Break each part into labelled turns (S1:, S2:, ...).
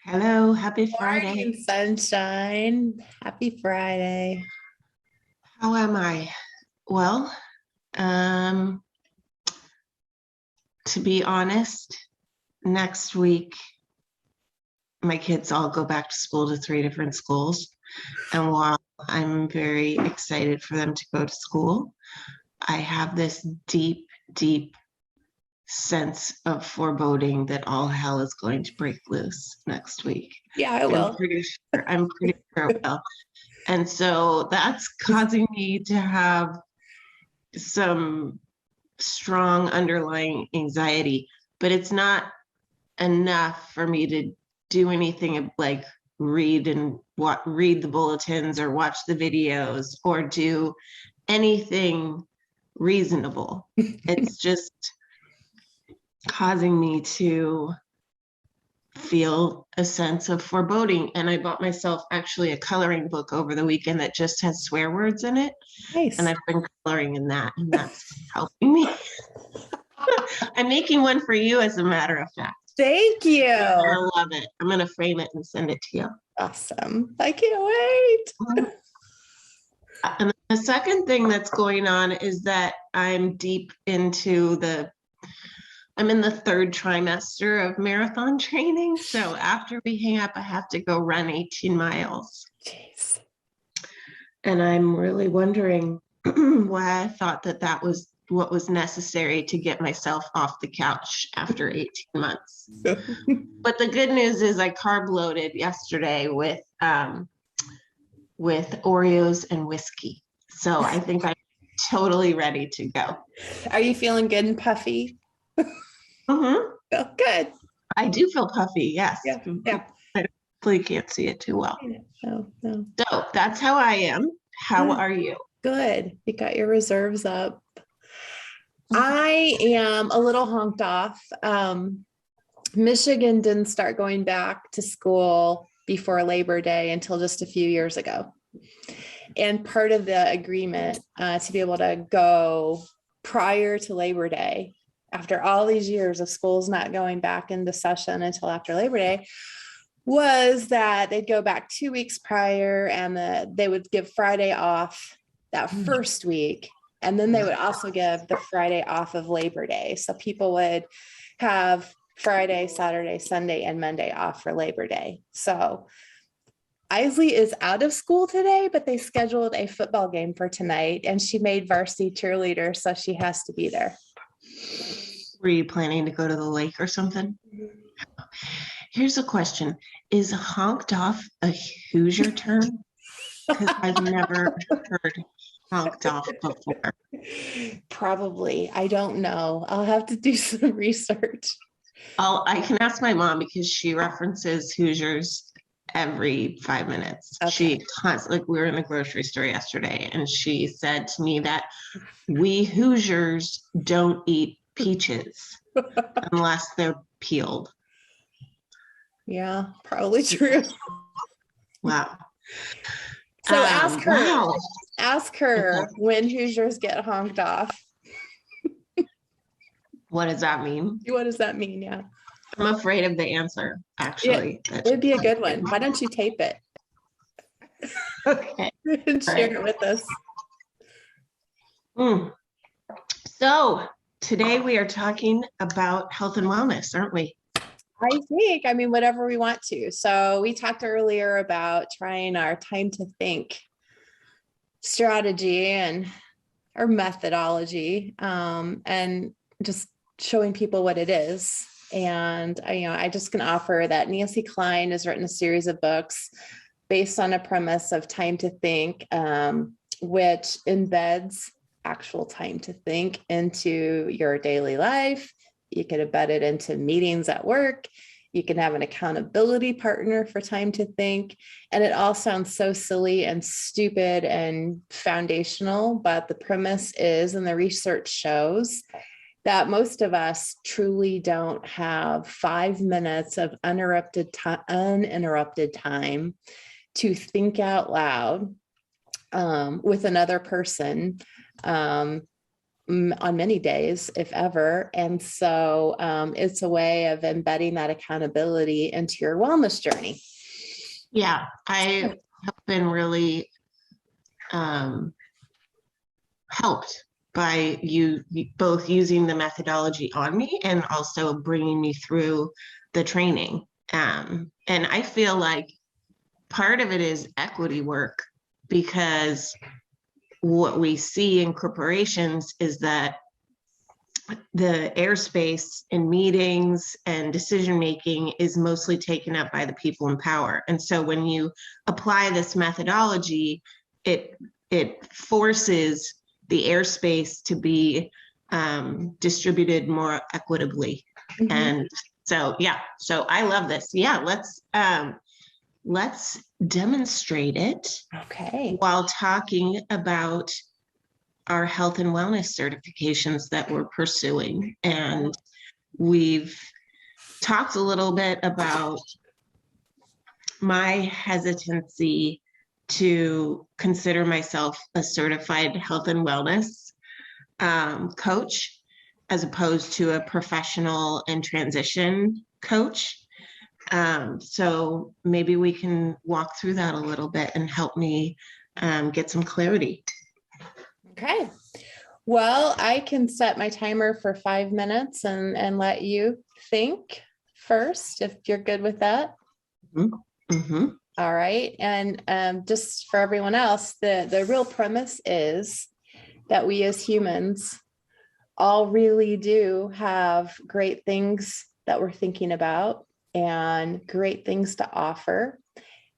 S1: Hello, happy
S2: Morning,
S1: Friday.
S2: sunshine. Happy Friday.
S1: How am I? Well, um, to be honest, next week my kids all go back to school to three different schools. And while I'm very excited for them to go to school, I have this deep, deep sense of foreboding that all hell is going to break loose next week.
S2: Yeah, I
S1: I'm
S2: will.
S1: pretty I'm pretty sure it will. And so that's causing me to have some strong underlying anxiety, but it's not enough for me to do anything like read the bulletins or watch the videos or do anything reasonable. It's just causing me to feel a sense of foreboding. And I bought myself actually a coloring book over the weekend that just has swear words in it. And
S2: Nice.
S1: I've been coloring in that, and that's helping me. I'm making one for you, as a matter of fact.
S2: Thank you.
S1: You're gonna love it. I'm gonna frame it and send it to you.
S2: Awesome. I can't wait.
S1: And the second thing that's going on is that I'm in the third trimester of marathon training. So after we hang up, I have to go run 18 miles.
S2: Jeez.
S1: And I'm really wondering why I thought that that was what was necessary to get myself off the couch after 18 months. But the good news is I carb loaded yesterday with Oreos and whiskey. So I think I'm totally ready to go.
S2: Are you feeling good and puffy?
S1: Mm-hmm.
S2: Oh, good.
S1: I do feel puffy, yes.
S2: Yeah. Yeah.
S1: I really can't see it too well.
S2: No, no.
S1: So that's how I am. How
S2: Good.
S1: are you?
S2: Good. You got your reserves up. I am a little honked off. Michigan didn't start going back to school before Labor Day until just a few years ago. And part of the agreement to be able to go prior to Labor Day, after all these years of schools not going back into session until after Labor Day, was that they'd go back 2 weeks prior and they would give Friday off that first week. And then they would also give the Friday off of Labor Day. So people would have Friday, Saturday, Sunday, and Monday off for Labor Day. So Isley is out of school today, but they scheduled a football game for tonight and she made varsity cheerleader, so she has to be there.
S1: Were you planning to go to the lake or something? Here's a question. Is honked off a Hoosier term? Because I've never heard honked off before.
S2: Probably. I don't know. I'll have to do some research.
S1: I can ask my mom because she references Hoosiers every 5 minutes.
S2: Okay.
S1: She constantly, like we were in the grocery store yesterday and she said to me that we Hoosiers don't eat peaches unless they're peeled.
S2: Yeah, probably true.
S1: Wow.
S2: So ask her,
S1: wow.
S2: ask her when Hoosiers get honked off.
S1: What does that mean?
S2: What does that mean? Yeah.
S1: I'm afraid of the answer, actually.
S2: It'd be a good one. Why don't you tape it?
S1: Okay.
S2: And share it with us.
S1: So today we are talking about health and wellness, aren't we?
S2: I mean, whatever we want to. So we talked earlier about trying our time to think strategy and our methodology, and just showing people what it is. And I just can offer that Nancy Kline has written a series of books based on a premise of time to think, which embeds actual time to think into your daily life. You can embed it into meetings at work. You can have an accountability partner for time to think. And it all sounds so silly and stupid and foundational, but the premise is, and the research shows, that most of us truly don't have 5 minutes of uninterrupted time to think out loud with another person on many days, if ever. And so it's a way of embedding that accountability into your wellness journey.
S1: Yeah, I have been really helped by you both using the methodology on me and also bringing me through the training. And I feel like part of it is equity work, because what we see in corporations is that the airspace in meetings and decision making is mostly taken up by the people in power. And so when you apply this methodology, it forces the airspace to be distributed more equitably. Mm-hmm. And so, yeah, so I love this. Yeah, let's demonstrate it.
S2: Okay.
S1: While talking about our health and wellness certifications that we're pursuing. And we've talked a little bit about my hesitancy to consider myself a certified health and wellness coach, as opposed to a professional and transition coach. So maybe we can walk through that a little bit and help me get some clarity.
S2: Okay. Well, I can set my timer for 5 minutes and let you think first, if you're good with that.
S1: Mm-hmm.
S2: All right. And just for everyone else, the real premise is that we as humans all really do have great things that we're thinking about and great things to offer.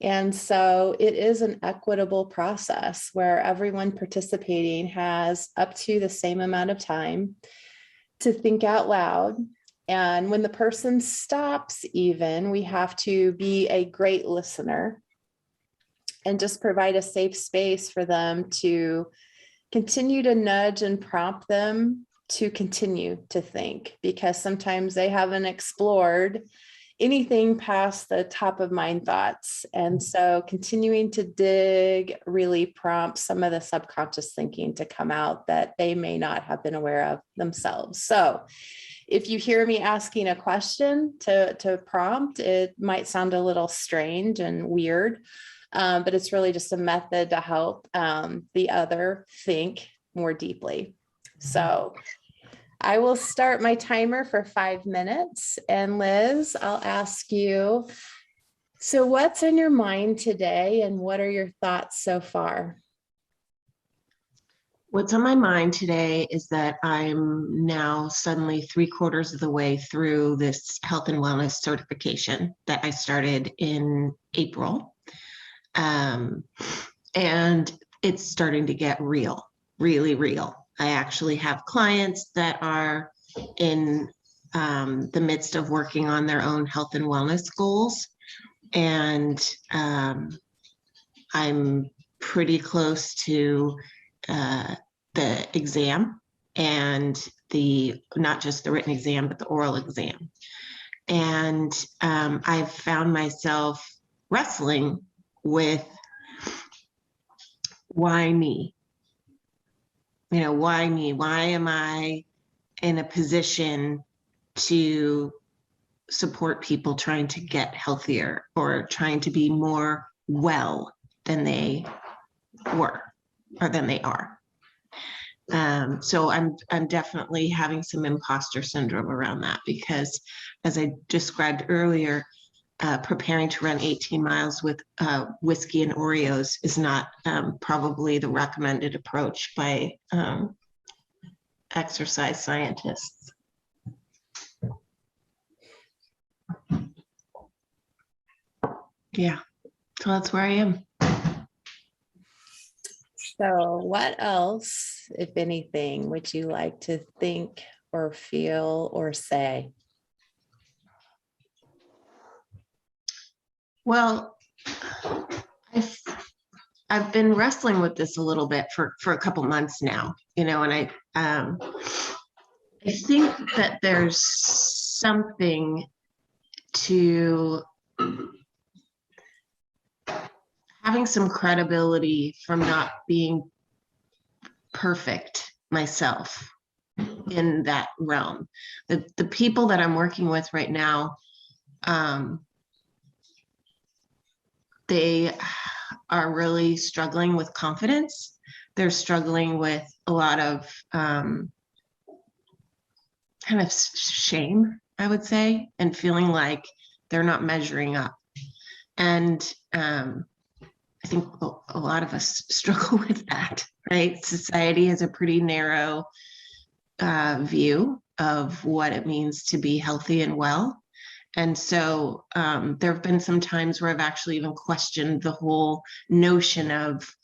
S2: And so it is an equitable process where everyone participating has up to the same amount of time to think out loud. And when the person stops, even, we have to be a great listener and just provide a safe space for them to continue to nudge and prompt them to continue to think, because sometimes they haven't explored anything past the top of mind thoughts. And so continuing to dig really prompts some of the subconscious thinking to come out that they may not have been aware of themselves. So if you hear me asking a question to prompt, it might sound a little strange and weird, but it's really just a method to help the other think more deeply. So I will start my timer for 5 minutes. And Liz, I'll ask you, so what's in your mind today and what are your thoughts so far?
S1: What's on my mind today is that I'm now suddenly 3/4 of the way through this health and wellness certification that I started in April. And it's starting to get real, really real. I actually have clients that are in the midst of working on their own health and wellness goals. And I'm pretty close to the exam, and not just the written exam, but the oral exam. And I've found myself wrestling with, why me? Why me? Why am I in a position to support people trying to get healthier or trying to be more well than they were or than they are? So I'm definitely having some imposter syndrome around that, because as I described earlier, preparing to run 18 miles with whiskey and Oreos is not probably the recommended approach by exercise scientists. Yeah, so that's where I am.
S2: So what else, if anything, would you like to think or feel or say?
S1: Well, I've been wrestling with this a little bit for a couple months now, and I think that there's something to having some credibility from not being perfect myself. in that realm. The people that I'm working with right now, they are really struggling with confidence. They're struggling with a lot of kind of shame, I would say, and feeling like they're not measuring up. And I think a lot of us struggle with that, right? Society has a pretty narrow view of what it means to be healthy and well. And so there have been some times where I've actually even questioned the whole notion of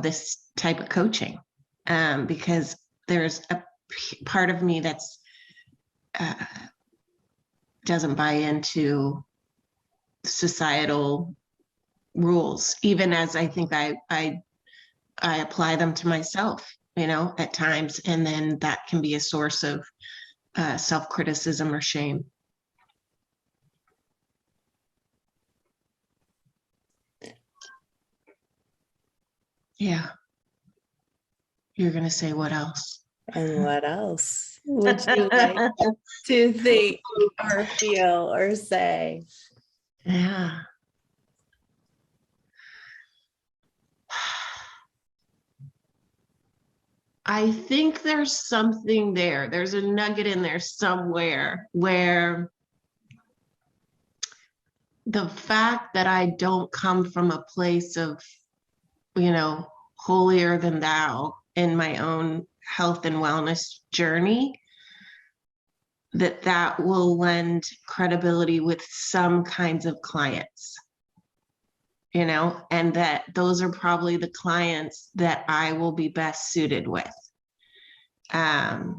S1: this type of coaching, because there's a part of me that's doesn't buy into societal rules, even as I think I apply them to myself, at times, and then that can be a source of self-criticism or shame. Yeah. You're going to say what else?
S2: And what else would you like to think or feel or say?
S1: Yeah. I think there's something there. There's a nugget in there somewhere where the fact that I don't come from a place of, holier than thou in my own health and wellness journey, that will lend credibility with some kinds of clients, and that those are probably the clients that I will be best suited with. And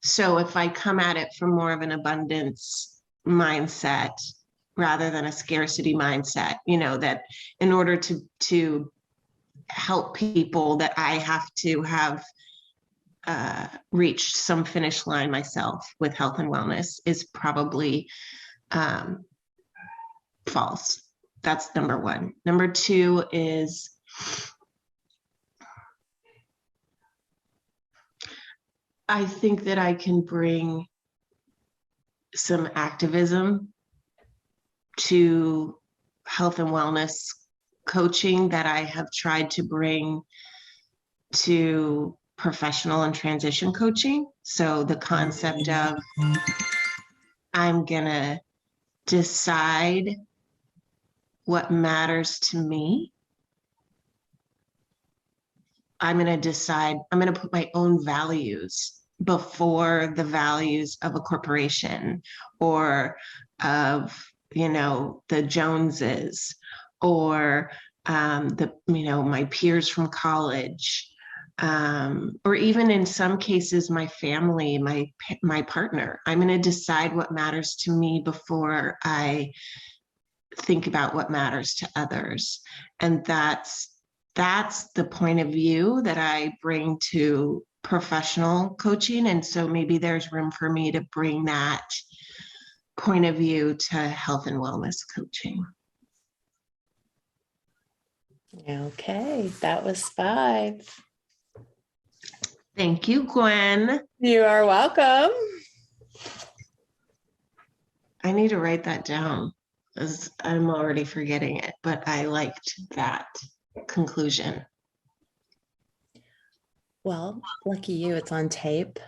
S1: so if I come at it from more of an abundance mindset rather than a scarcity mindset, that in order to help people, that I have to have reached some finish line myself with health and wellness, is probably false. That's number one. Number two is I think that I can bring some activism to health and wellness coaching that I have tried to bring to professional and transition coaching. So the concept of I'm going to decide what matters to me. I'm going to put my own values before the values of a corporation or of, the Joneses or my peers from college, or even in some cases, my family, my partner. I'm going to decide what matters to me before I think about what matters to others. And that's the point of view that I bring to professional coaching. And so maybe there's room for me to bring that point of view to health and wellness coaching.
S2: Okay, that was 5.
S1: Thank you, Gwen.
S2: You are welcome.
S1: I need to write that down because I'm already forgetting it, but I liked that conclusion.
S2: Well, lucky you, it's on tape.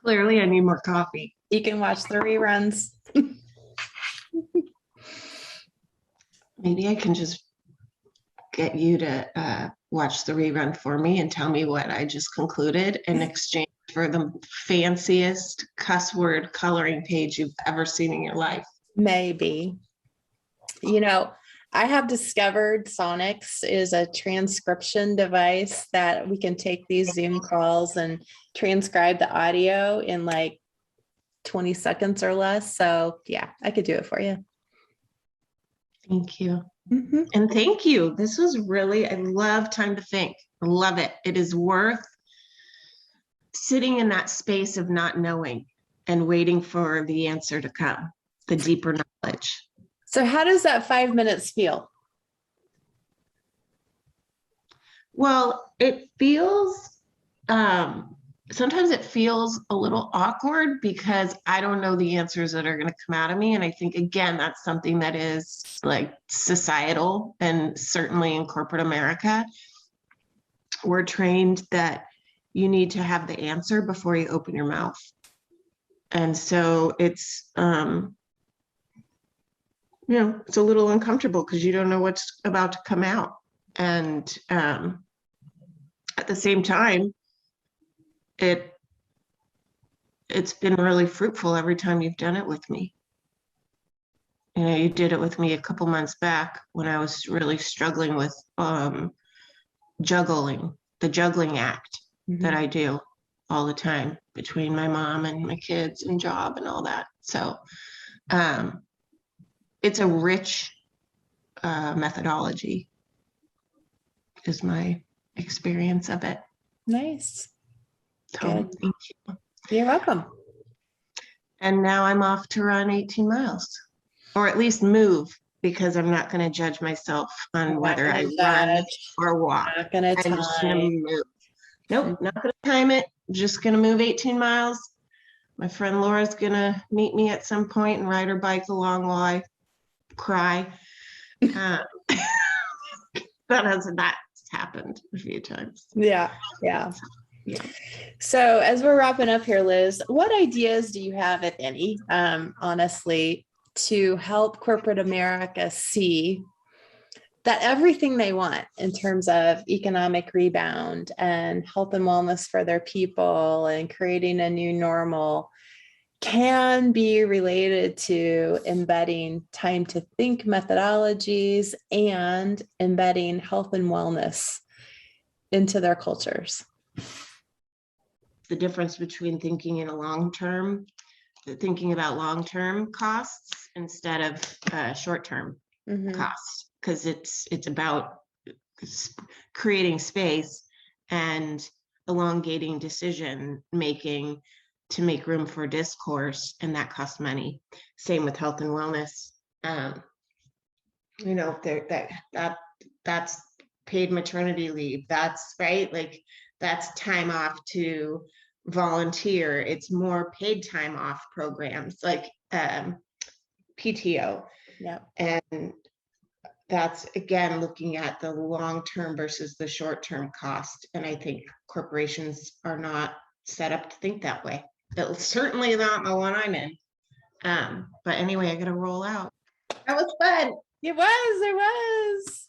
S1: Clearly, I need more coffee.
S2: You can watch the reruns.
S1: Maybe I can just get you to watch the rerun for me and tell me what I just concluded in exchange for the fanciest cuss word coloring page you've ever seen in your life.
S2: Maybe. I have discovered Sonics is a transcription device that we can take these Zoom calls and transcribe the audio in like 20 seconds or less. So yeah, I could do it for you.
S1: Thank you.
S2: Mm-hmm.
S1: And thank you. This was really, I love time to think. I love it. It is worth sitting in that space of not knowing and waiting for the answer to come, the deeper knowledge.
S2: So how does that 5 minutes feel?
S1: Well, it feels, sometimes it feels a little awkward because I don't know the answers that are going to come out of me. And I think, again, that's something that is like societal, and certainly in corporate America, we're trained that you need to have the answer before you open your mouth. And so it's, it's a little uncomfortable because you don't know what's about to come out. And at the same time, it's been really fruitful every time you've done it with me. You know, you did it with me a couple months back when I was really struggling with the juggling act that I do all the time between my mom and my kids and job and all that. So it's a rich methodology, is my experience of it.
S2: Nice.
S1: So
S2: Good.
S1: thank you.
S2: You're welcome.
S1: And now I'm off to run 18 miles, or at least move, because I'm not going to judge myself on whether I run or walk.
S2: Not gonna
S1: I'm just going
S2: time.
S1: to move. Nope, not going to time it. Just going to move 18 miles. My friend Laura's going to meet me at some point and ride her bike along while I cry. That's happened a few times.
S2: Yeah. So as we're wrapping up here, Liz, what ideas do you have, if any, honestly, to help corporate America see that everything they want in terms of economic rebound and health and wellness for their people and creating a new normal can be related to embedding time to think methodologies and embedding health and wellness into their cultures?
S1: The difference between thinking in thinking about long-term costs instead of short-term costs, because it's about creating space and elongating decision making to make room for discourse, and that costs money. Same with health and wellness. That's paid maternity leave. That's right. Like that's time off to volunteer. It's more paid time off programs like PTO.
S2: Yeah.
S1: And that's, again, looking at the long-term versus the short-term cost. And I think corporations are not set up to think that way. It's certainly not the one I'm in. But anyway, I got to roll out. That was fun.
S2: It was.